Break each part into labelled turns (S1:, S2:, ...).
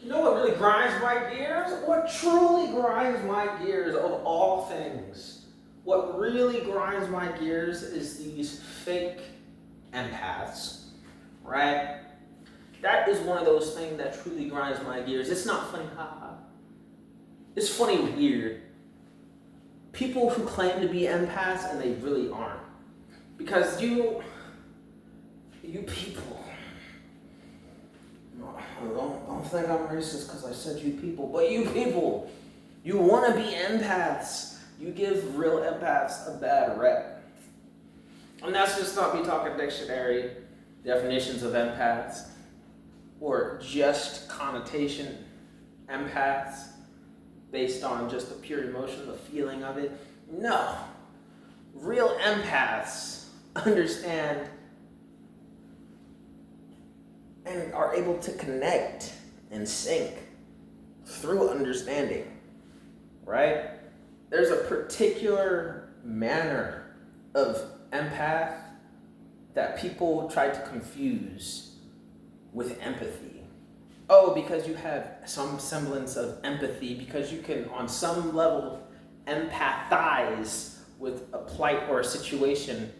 S1: You know what really grinds my gears? What truly grinds my gears of all things? What really grinds my gears is these fake empaths, right? That is one of those things that truly grinds my gears. It's not funny, haha. It's funny weird. People who claim to be empaths and they really aren't. Because you people, don't think I'm racist because I said you people, but you people, you want to be empaths. You give real empaths a bad rep. And that's just not me talking dictionary definitions of empaths or just connotation empaths based on just the pure emotion, the feeling of it. No. Real empaths understand and are able to connect and sync through understanding, right? There's a particular manner of empath that people try to confuse with empathy. Oh, because you have some semblance of empathy, because you can, on some level, empathize with a plight or a situation,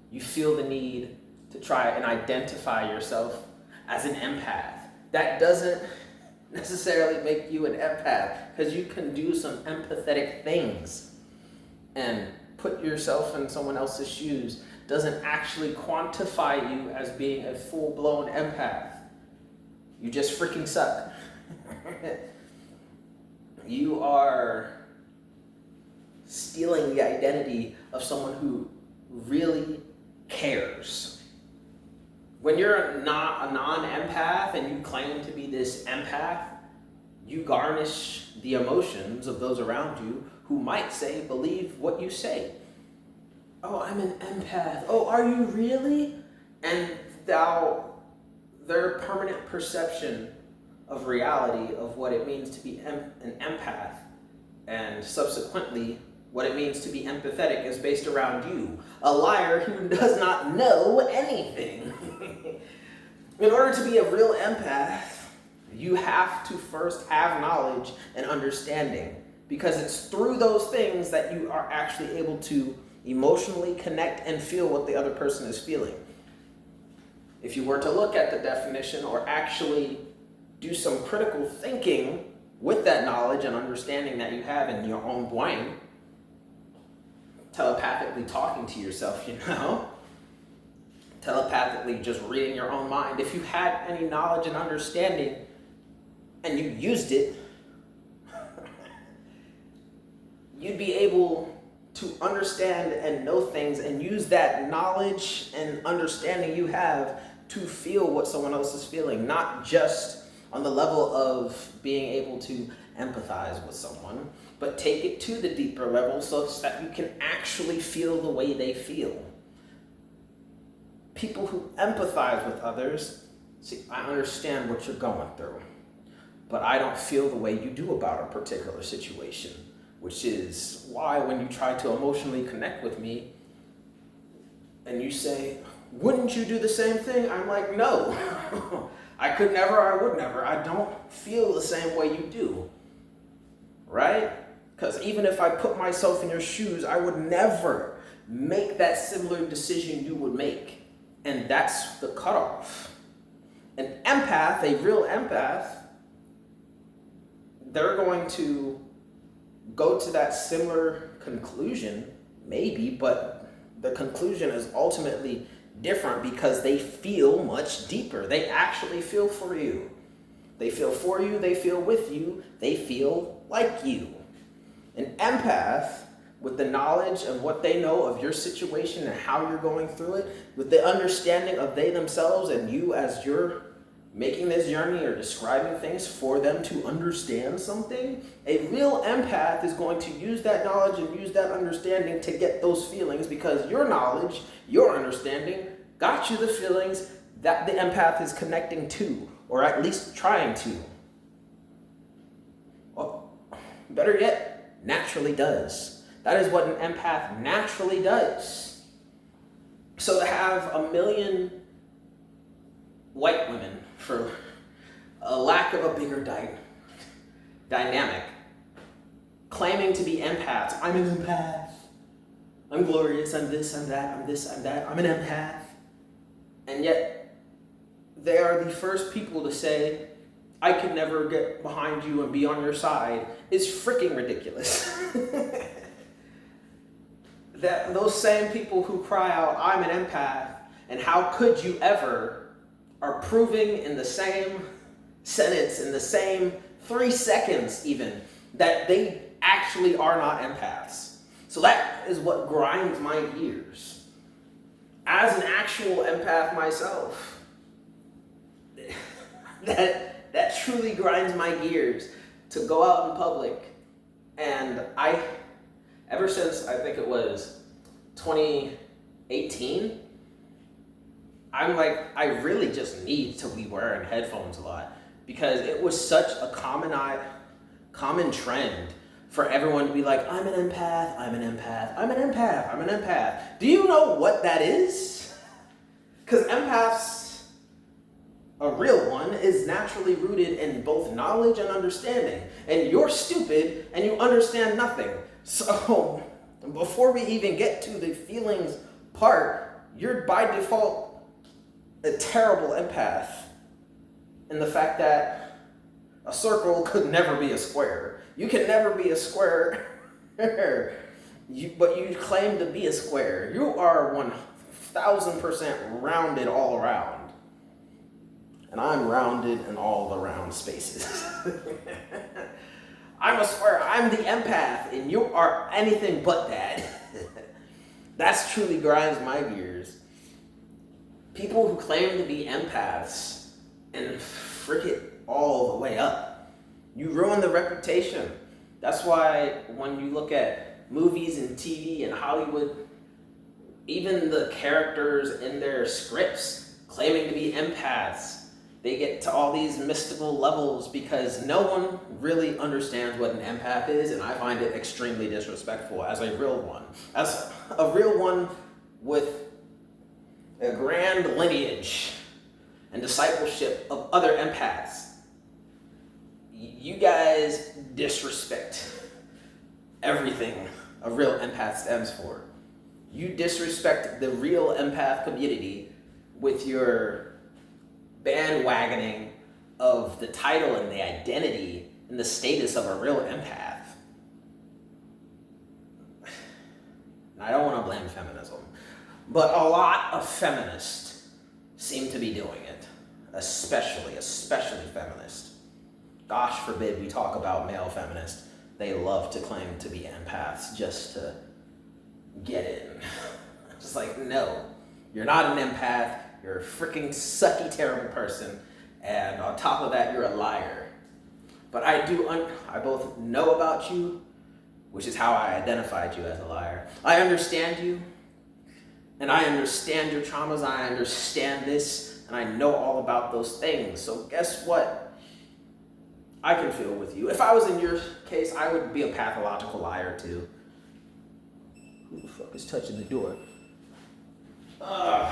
S1: you feel the need to try and identify yourself as an empath. That doesn't necessarily make you an empath, because you can do some empathetic things and put yourself in someone else's shoes doesn't actually quantify you as being a full-blown empath. You just freaking suck. You are stealing the identity of someone who really cares. When you're not a non-empath and you claim to be this empath, you garnish the emotions of those around you who might say, believe what you say. Oh, I'm an empath. Oh, are you really? And their permanent perception of reality of what it means to be an empath and subsequently what it means to be empathetic is based around you, a liar who does not know anything. In order to be a real empath, you have to first have knowledge and understanding, because it's through those things that you are actually able to emotionally connect and feel what the other person is feeling. If you were to look at the definition or actually do some critical thinking with that knowledge and understanding that you have in your own brain, telepathically talking to yourself, telepathically just reading your own mind. If you had any knowledge and understanding and you used it, you'd be able to understand and know things and use that knowledge and understanding you have to feel what someone else is feeling, not just on the level of being able to empathize with someone, but take it to the deeper level so that you can actually feel the way they feel. People who empathize with others, see, I understand what you're going through, but I don't feel the way you do about a particular situation, which is why when you try to emotionally connect with me and you say, wouldn't you do the same thing? I'm like, no, I could never, I would never. I don't feel the same way you do, right? Because even if I put myself in your shoes, I would never make that similar decision you would make. And that's the cutoff. An empath, a real empath, they're going to go to that similar conclusion, maybe, but the conclusion is ultimately different because they feel much deeper. They actually feel for you. They feel for you, they feel with you, they feel like you. An empath, with the knowledge of what they know of your situation and how you're going through it, with the understanding of they themselves and you as you're making this journey or describing things for them to understand something, a real empath is going to use that knowledge and use that understanding to get those feelings, because your knowledge, your understanding, got you the feelings that the empath is connecting to, or at least trying to. Or better yet, naturally does. That is what an empath naturally does. So to have a million white women, for a lack of a bigger dynamic. Claiming to be empaths. I'm an empath. I'm glorious. I'm this, I'm that, I'm this, I'm that. I'm an empath. And yet, they are the first people to say, I could never get behind you and be on your side, is freaking ridiculous. That those same people who cry out, I'm an empath, and how could you ever, are proving in the same sentence, in the same 3 seconds even, that they actually are not empaths. So that is what grinds my gears. As an actual empath myself, that truly grinds my gears to go out in public. And ever since I think it was 2018, I'm like, I really just need to be wearing headphones a lot, because it was such a common trend for everyone to be like, I'm an empath, I'm an empath, I'm an empath, I'm an empath. Do you know what that is? Because empaths, a real one, is naturally rooted in both knowledge and understanding. And you're stupid and you understand nothing. So before we even get to the feelings part, you're by default a terrible empath. And the fact that a circle could never be a square. You can never be a square, but you claim to be a square. You are 1000% rounded all around. And I'm rounded in all the round spaces. I'm a square, I'm the empath, and you are anything but that. That's truly grinds my gears. People who claim to be empaths and frick it all the way up. You ruin the reputation. That's why when you look at movies and TV and Hollywood, even the characters in their scripts claiming to be empaths, they get to all these mystical levels because no one really understands what an empath is, and I find it extremely disrespectful as a real one. As a real one with a grand lineage and discipleship of other empaths. You guys disrespect everything a real empath stands for. You disrespect the real empath community with your bandwagoning of the title and the identity and the status of a real empath. I don't want to blame feminism, but a lot of feminists seem to be doing it, especially feminists. Gosh forbid we talk about male feminists. They love to claim to be empaths just to get in. It's like, no, you're not an empath. You're a freaking sucky, terrible person. And on top of that, you're a liar. But I both know about you, which is how I identified you as a liar. I understand you, and I understand your traumas. I understand this, and I know all about those things. So guess what? I can feel with you. If I was in your case, I would be a pathological liar too. Who the fuck is touching the door? No,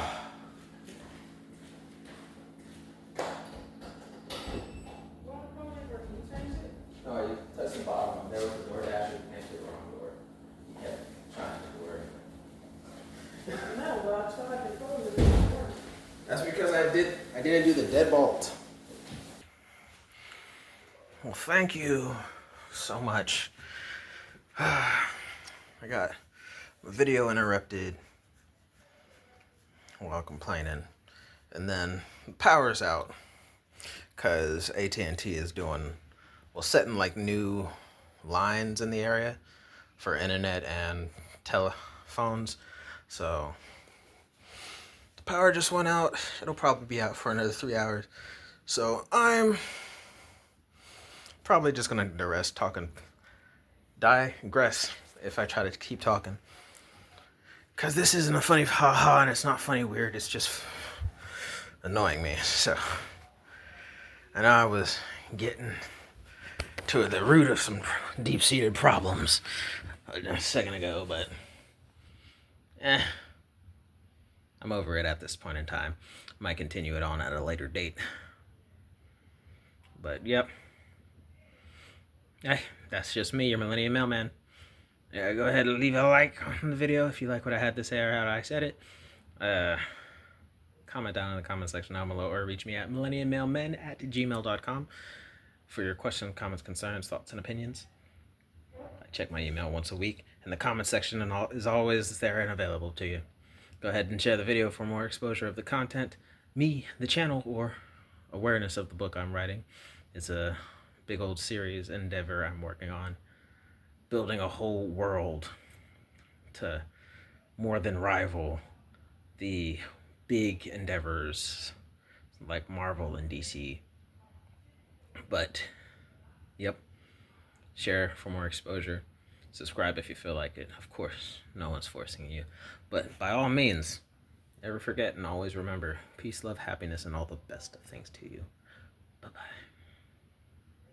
S1: you touched the bottom. There was a door dash. You came to the wrong door. You kept trying to door.
S2: No, well, I tried to close it. It didn't work.
S1: That's because I didn't do the deadbolt. Well, thank you so much. I got a video interrupted while complaining, and then the power's out because AT&T is setting like new lines in the area for internet and telephones. So the power just went out. It'll probably be out for another 3 hours. So I'm probably just gonna digress if I try to keep talking. Cause this isn't a funny haha, and it's not funny weird, it's just annoying me. So, I know I was getting to the root of some deep-seated problems a second ago, but I'm over it at this point in time. Might continue it on at a later date. But yep. Hey, that's just me, your Millennium Mailman. Yeah, go ahead and leave a like on the video if you like what I had to say or how I said it. Comment down in the comment section down below or reach me at MILLENIANmailmen@gmail.com for your questions, comments, concerns, thoughts, and opinions. I check my email once a week, and the comment section is always there and available to you. Go ahead and share the video for more exposure of the content, me, the channel, or awareness of the book I'm writing. It's a big old series endeavor I'm working on, building a whole world to more than rival the big endeavors like Marvel and DC. But yep, share for more exposure. Subscribe if you feel like it. Of course, no one's forcing you. But by all means, never forget and always remember, peace, love, happiness, and all the best of things to you. Bye-bye.